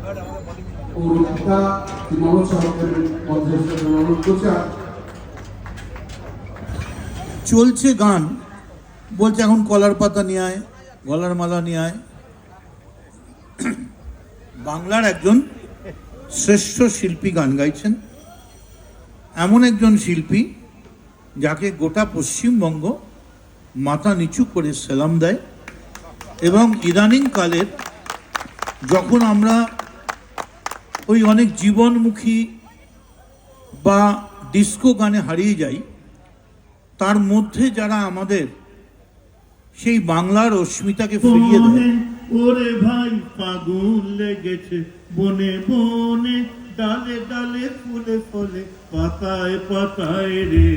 পিতা মনোজ সাহেবের অনুরোধ করছে। চলছে গান, বলছে এখন কলার পাতা নিয়ে আয়, গলার মালা নিয়ে আয়। বাংলার একজন শ্রেষ্ঠ শিল্পী গান গাইছেন, এমন একজন শিল্পী যাকে গোটা পশ্চিমবঙ্গ মাথা নিচু করে সেলাম দেয়। এবং ইদানিং কালের যখন আমরা ওই অনেক জীবনমুখী বা ডিস্কো গানে হারিয়ে যাই, তার মধ্যে যারা আমাদের সেই বাংলার অস্মিতাকে ফিরিয়ে দেয়। ওরে ভাই ফাগুন লেগেছে বনে বনে, ডালে ডালে ফুলে ফলে, পাতায় পাতায় রে,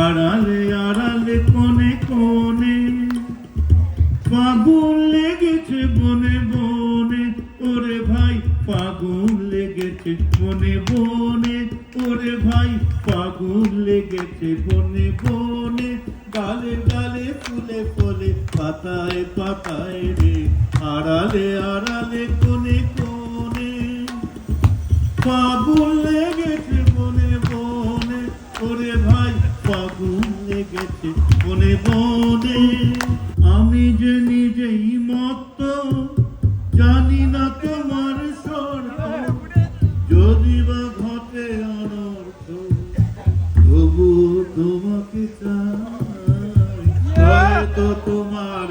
আড়ালে আড়ালে কোনে কোনে। ফাগুন লেগেছে বনে বনে, ওরে ভাই ফাগুন লেগেছে বনে বনে, ওরে ভাই ফাগুন লেগেছে বনে বনে, ডালে ডালে ফুলে ফলে, পাতায় পাতায় রে, আড়ালে আড়ালে কোনে কোনে। ফাগুন লেগেছে বনে বনে, ওরে ভাই ফাগুন লেগেছে বনে বনে। আমি যে নিজেই মত্ত, জানি না তোমার শর্ত, যদি বা ঘটে অনর্থ, তবু তোমাকে চাই, হয়তো তোমার